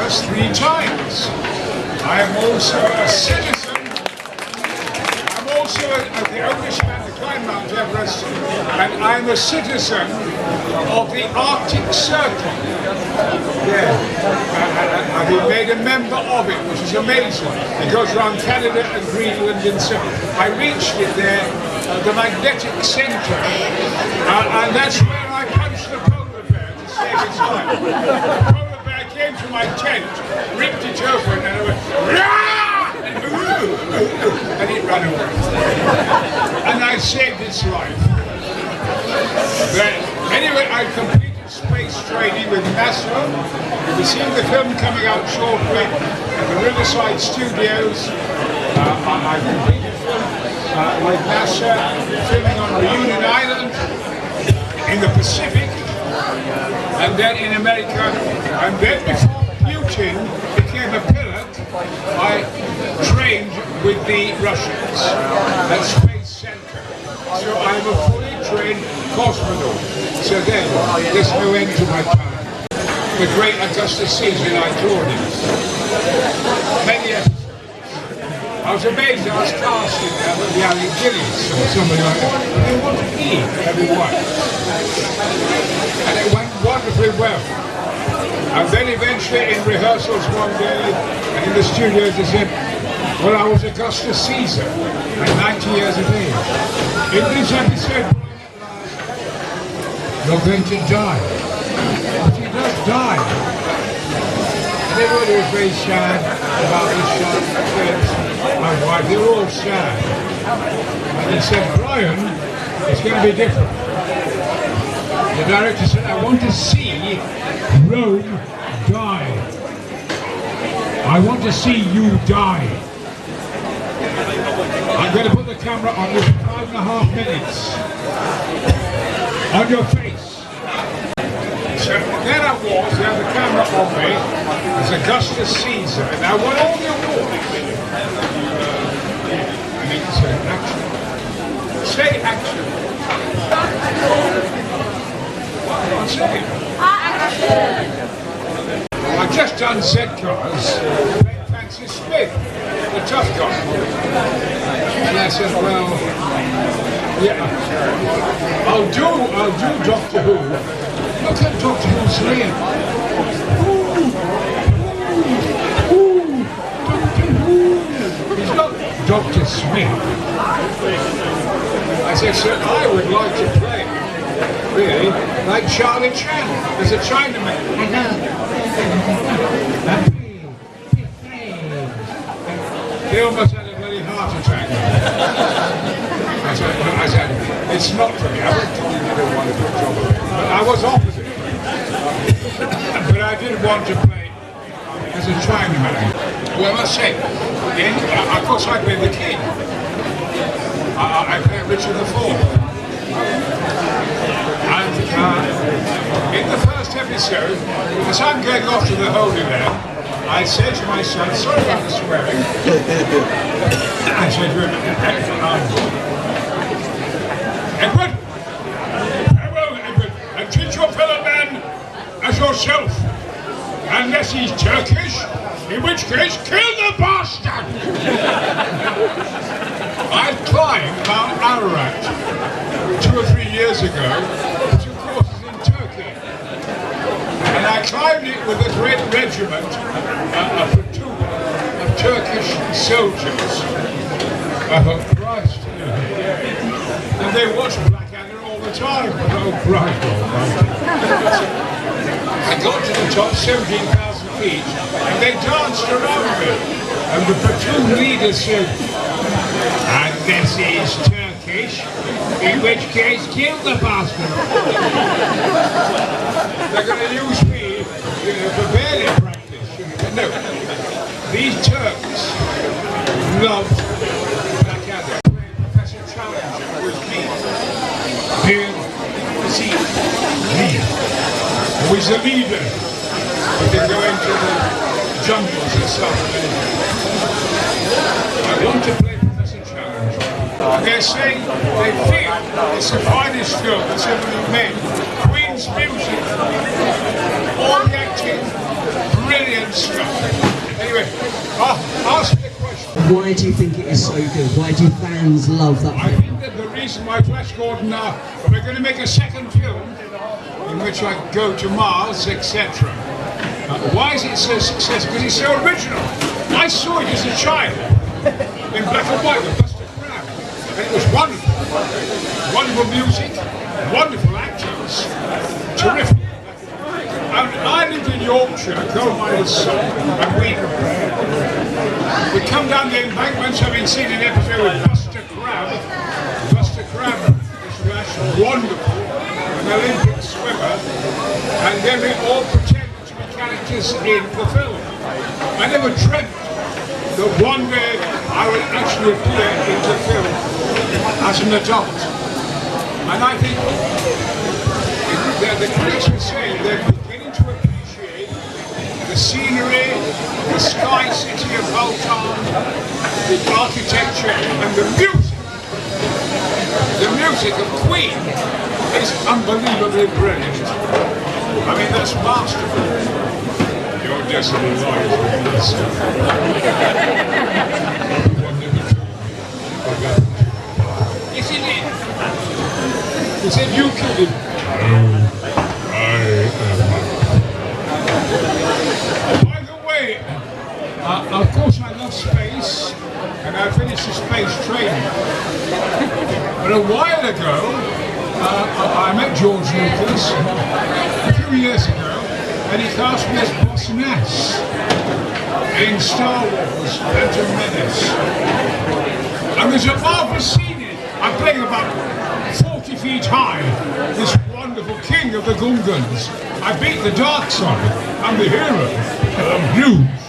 Everest 3 times. I am also a citizen. I'm also the oldest man to climb Mount Everest, and I'm a citizen of the Arctic Circle. Yeah, I've been made a member of it, which is amazing. It goes around Canada and Greenland and so on. I reached it there, the magnetic centre, and that's where I punched the polar bear to save its life. The polar bear came to my tent, ripped it open, and I went, "Rah!" and it ran away. And I saved its life. But anyway, I completed space training with NASA. You'll be seeing the film coming out shortly at the Riverside Studios. I completed film with NASA, filming on Reunion Island in the Pacific, and then in America. And then before Putin became a pilot, I trained with the Russians at Space Center. So I'm a fully trained cosmonaut. So then, there's no end to my time. The great Augustus Caesar and I Claudius. Many episodes. I was amazed I was casting with the Ali Gillies or somebody like that. They wanted me, everyone. And it went wonderfully well. And then eventually in rehearsals one day, and in the studios they said, well, I was Augustus Caesar at 90 years of age. In this episode, you're going to die. But he does die. And everybody was very sad about this shot, my wife, they were all sad. And he said, Brian, it's going to be different. The director said, I want to see Rome die. I want to see you die. I'm going to put the camera on you for 5.5 minutes. On your face. So there I was, they had the camera on me, as Augustus Caesar, and I won all the awards. I need to say action. Say action. I'm saying. Action. I've just done Z-Cars, playing Francis Smith, the tough guy. And I said, well, yeah, I'll do Doctor Who. Look at Doctor Who's name. Doctor Who. He's not Dr. Smith. I said, sir, I would like to play, really, like Charlie Chan. There's a Chinaman. They almost had a bloody heart attack. I said, it's not for me. I went to do a wonderful job of it. But I was opposite. But I didn't want to play as a Chinaman. Well, I must say, of course I played the king. I played Richard IV. And in the first episode, as I'm going off to the Holy Land, I say to my son, sorry about the swearing. I said to him, Edward, farewell, Edward, and treat your fellow man as yourself. Unless he's Turkish, in which case, kill the bastard! I climbed Mount Ararat 2 or 3 years ago, 2 courses in Turkey. And I climbed it with a great regiment, a platoon of Turkish soldiers. I thought, Christ, and they watch Blackadder all the time. Oh, Christ, I got to the top, 17,000 feet, and they danced around me. And the platoon leader said, unless he's Turkish, in which case, kill the bastard. They're going to use me, for ballet practice. No, these Turks love Blackadder. Professor Challenger was me. Here, see, me. Who is the leader? But they go into the jungles and stuff. I want to play Professor Challenger. They're saying they feel it's the finest film that's ever been made. Queen's music, all the acting, brilliant stuff. Why do you think it is so good? Why do fans love that I film? think that the reason why Flash Gordon, we're going to make a second film in which I go to Mars, etc. Why is it so successful? Because it's so original. I saw it as a child in black and white with Buster Crabbe, and it was wonderful. Wonderful music, wonderful actors, terrific. And I lived in Yorkshire, coal miner's son, and we come down the embankments, having seen an episode with Buster Crabbe. Buster Crabbe is wonderful, an Olympic swimmer, and then we all pretend to be characters in the film. I never dreamt that one day I would actually appear in the film as an adult. And I think the critics would say they're beginning to appreciate the scenery, the sky city of Bolton, the architecture and the music. The music of Queen is unbelievably brilliant. I mean, that's masterful. Your decimal line is Yes, it is. He said you killed him. By the way, of course I love space, and I finished the space training. But a while ago, I met George Lucas a few years ago, and he cast me as Boss Nass in Star Wars Phantom Menace. And there's a marvelous scene in it. I'm playing about 40 feet high, this wonderful king of the Gungans. I beat the dark side. I'm the hero, and I'm huge.